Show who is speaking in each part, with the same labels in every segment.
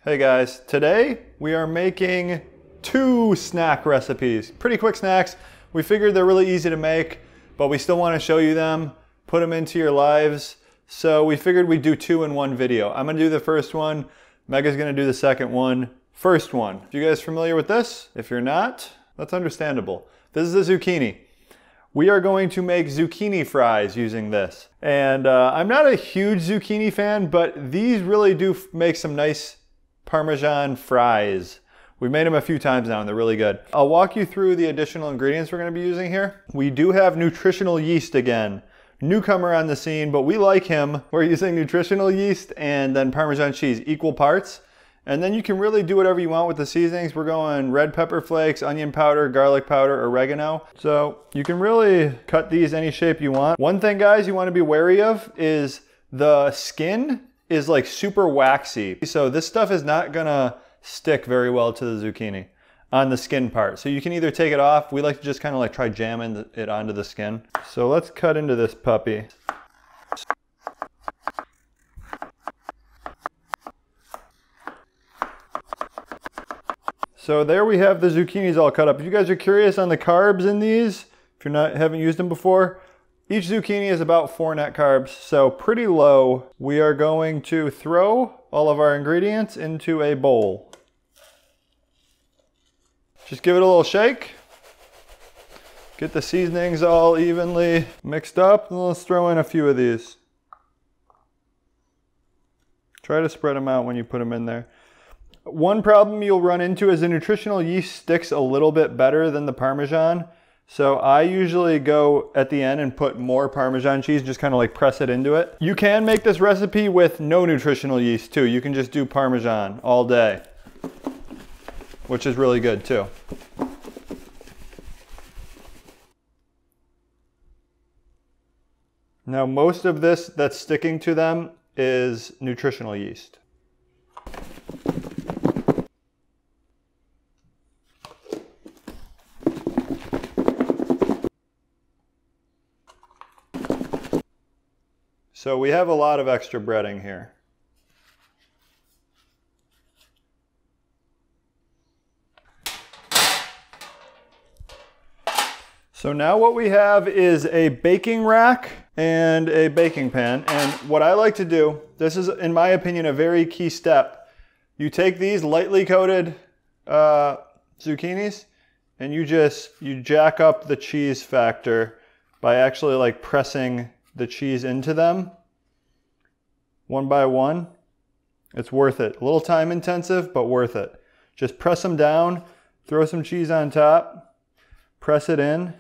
Speaker 1: Hey guys, today we are making 2 snack recipes. Pretty quick snacks. We figured they're really easy to make, but we still want to show you them, put them into your lives. So we figured we'd do 2 in one video. I'm gonna do the first one, Mega's gonna do the second one. First one, you guys familiar with this? If you're not, that's understandable. This is a zucchini. We are going to make zucchini fries using this. And I'm not a huge zucchini fan, but these really do make some nice Parmesan fries. We've made them a few times now and they're really good. I'll walk you through the additional ingredients we're going to be using here. We do have nutritional yeast again. Newcomer on the scene, but we like him. We're using nutritional yeast and then Parmesan cheese, equal parts. And then you can really do whatever you want with the seasonings. We're going red pepper flakes, onion powder, garlic powder, oregano. So you can really cut these any shape you want. One thing, guys, you want to be wary of is the skin is like super waxy. So this stuff is not gonna stick very well to the zucchini on the skin part. So you can either take it off. We like to just kind of like try jamming it onto the skin. So let's cut into this puppy. So there we have the zucchinis all cut up. If you guys are curious on the carbs in these, if you're haven't used them before, each zucchini is about 4 net carbs, so pretty low. We are going to throw all of our ingredients into a bowl. Just give it a little shake. Get the seasonings all evenly mixed up, and let's throw in a few of these. Try to spread them out when you put them in there. One problem you'll run into is the nutritional yeast sticks a little bit better than the Parmesan. So I usually go at the end and put more Parmesan cheese, just kind of like press it into it. You can make this recipe with no nutritional yeast too. You can just do Parmesan all day, which is really good too. Now most of this that's sticking to them is nutritional yeast. So we have a lot of extra breading here. So now what we have is a baking rack and a baking pan. And what I like to do, this is in my opinion a very key step. You take these lightly coated zucchinis and you jack up the cheese factor by actually like pressing the cheese into them one by one. It's worth it. A little time intensive, but worth it. Just press them down, throw some cheese on top, press it in.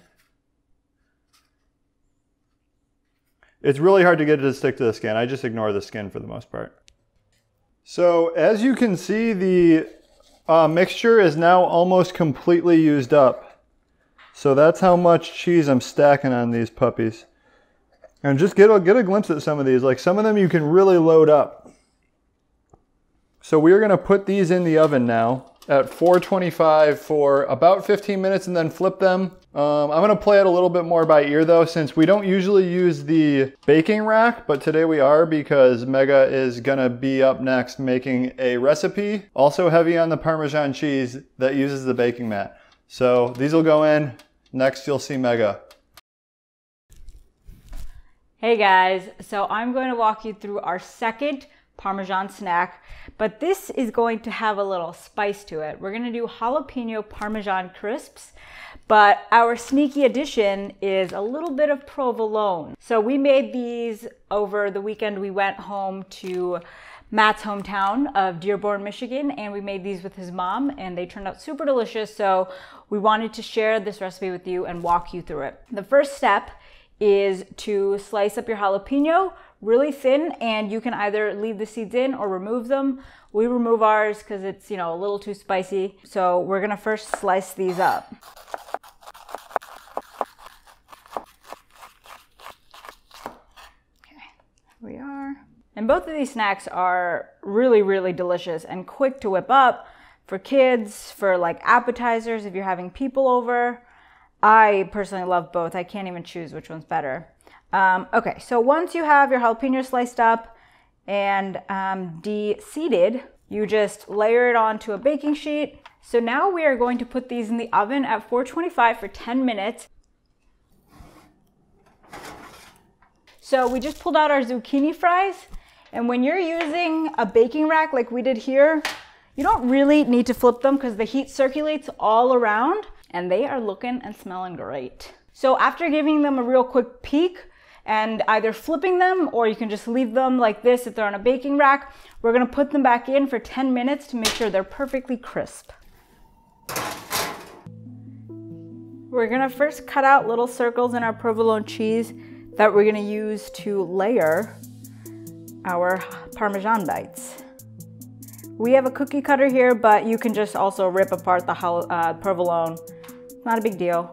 Speaker 1: It's really hard to get it to stick to the skin. I just ignore the skin for the most part. So as you can see, the mixture is now almost completely used up. So that's how much cheese I'm stacking on these puppies. And just get a glimpse at some of these. Like some of them you can really load up. So we're gonna put these in the oven now at 425 for about 15 minutes and then flip them. I'm gonna play it a little bit more by ear though, since we don't usually use the baking rack, but today we are because Mega is gonna be up next making a recipe, also heavy on the Parmesan cheese, that uses the baking mat. So these will go in. Next you'll see Mega.
Speaker 2: Hey guys, so I'm going to walk you through our second Parmesan snack, but this is going to have a little spice to it. We're going to do Jalapeno Parmesan Crisps, but our sneaky addition is a little bit of provolone. So we made these over the weekend. We went home to Matt's hometown of Dearborn, Michigan, and we made these with his mom, and they turned out super delicious. So we wanted to share this recipe with you and walk you through it. The first step is to slice up your jalapeno really thin, and you can either leave the seeds in or remove them. We remove ours because it's, a little too spicy. So we're gonna first slice these up. Okay, here we are. And both of these snacks are really, really delicious and quick to whip up for kids, for like appetizers if you're having people over. I personally love both. I can't even choose which one's better. Okay, so once you have your jalapeno sliced up and de-seeded, You just layer it onto a baking sheet. So now we are going to put these in the oven at 425 for 10 minutes. So we just pulled out our zucchini fries. And when you're using a baking rack like we did here, you don't really need to flip them because the heat circulates all around and they are looking and smelling great. So after giving them a real quick peek and either flipping them or you can just leave them like this if they're on a baking rack, we're gonna put them back in for 10 minutes to make sure they're perfectly crisp. We're gonna first cut out little circles in our provolone cheese that we're gonna use to layer our Parmesan bites. We have a cookie cutter here, but you can just also rip apart the provolone. It's not a big deal.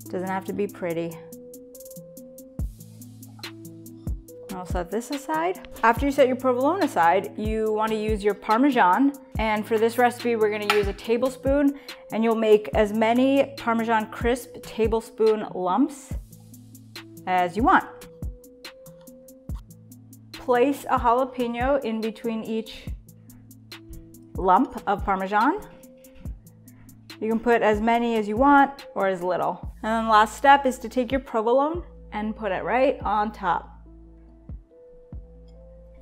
Speaker 2: Doesn't have to be pretty. I'll set this aside. After you set your provolone aside, you want to use your Parmesan. And for this recipe, we're going to use a tablespoon, and you'll make as many Parmesan crisp tablespoon lumps as you want. Place a jalapeno in between each lump of Parmesan. You can put as many as you want or as little. And then the last step is to take your provolone and put it right on top.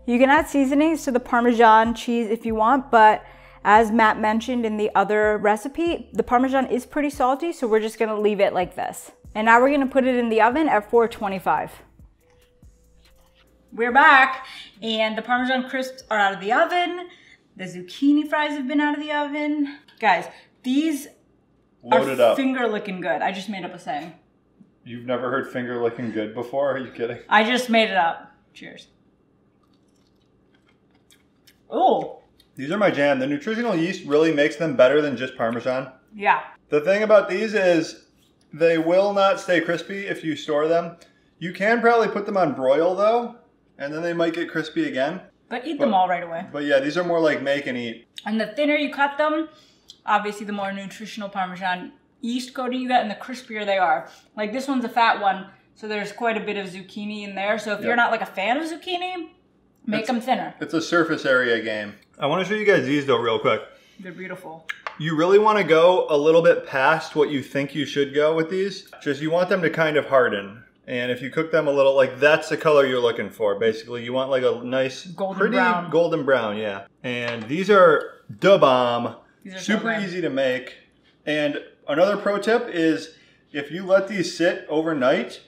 Speaker 2: You can add seasonings to the Parmesan cheese if you want, but as Matt mentioned in the other recipe, the Parmesan is pretty salty, so we're just gonna leave it like this. And now we're gonna put it in the oven at 425. We're back, and the Parmesan crisps are out of the oven. The zucchini fries have been out of the oven. Guys, these are finger licking good. I just made up a saying.
Speaker 1: You've never heard finger licking good before? Are you kidding?
Speaker 2: I just made it up. Cheers. Oh.
Speaker 1: These are my jam. The nutritional yeast really makes them better than just Parmesan.
Speaker 2: Yeah.
Speaker 1: The thing about these is they will not stay crispy if you store them. You can probably put them on broil though, and then they might get crispy again.
Speaker 2: But eat them all right away.
Speaker 1: But yeah, these are more like make and eat.
Speaker 2: And the thinner you cut them, obviously the more nutritional Parmesan yeast coating you get and the crispier they are. Like this one's a fat one, so there's quite a bit of zucchini in there. So if you're not like a fan of zucchini, make them thinner. It's a surface area game. I want to show you guys these though real quick. They're beautiful. You really want to go a little bit past what you think you should go with these. Just you want them to kind of harden. And if you cook them a little, like that's the color you're looking for. Basically, you want like a nice, golden brown, yeah. And these are da bomb. These are super easy to make. And another pro tip is if you let these sit overnight,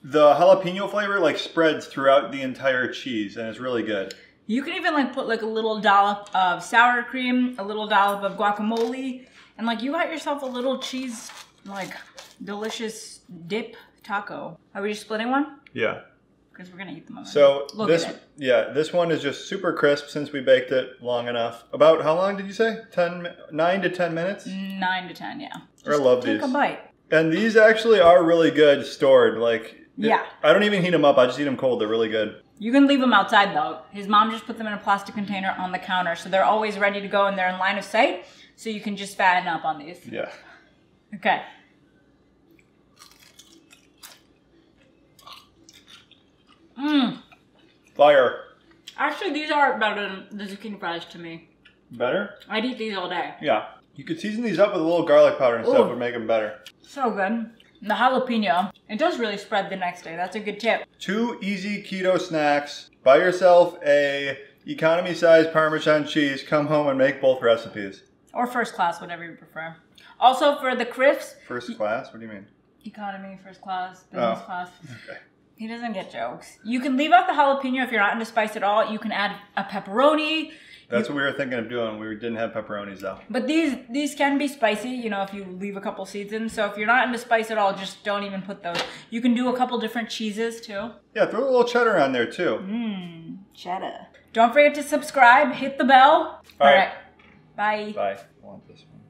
Speaker 2: the jalapeno flavor like spreads throughout the entire cheese, and it's really good. You can even like put like a little dollop of sour cream, a little dollop of guacamole, and like you got yourself a little cheese, like delicious dip taco. Are we just splitting one? Yeah. Because we're gonna eat them. So this one is just super crisp since we baked it long enough. About how long did you say? 9 to 10 minutes? 9 to 10, yeah. I love these. Take a bite. And these actually are really good stored. Like, yeah. I don't even heat them up. I just eat them cold. They're really good. You can leave them outside though. His mom just put them in a plastic container on the counter, so they're always ready to go and they're in line of sight. So you can just fatten up on these. Yeah. Okay. Mmm. Fire. Actually, these are better than the zucchini fries to me. Better? I'd eat these all day. Yeah. You could season these up with a little garlic powder and stuff would make them better. So good. The jalapeno, it does really spread the next day. That's a good tip. 2 easy keto snacks. Buy yourself a economy size Parmesan cheese. Come home and make both recipes. Or first class, whatever you prefer. Also for the crisps. First class? What do you mean? Economy, first class, business class. Okay. He doesn't get jokes. You can leave out the jalapeno if you're not into spice at all. You can add a pepperoni. That's what we were thinking of doing. We didn't have pepperonis though. But these can be spicy, you know, if you leave a couple seeds in. So if you're not into spice at all, just don't even put those. You can do a couple different cheeses too. Yeah, throw a little cheddar on there too. Mmm, cheddar. Don't forget to subscribe, hit the bell. All right. Bye. Bye. I want this one.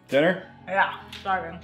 Speaker 2: Dinner? Yeah, starving.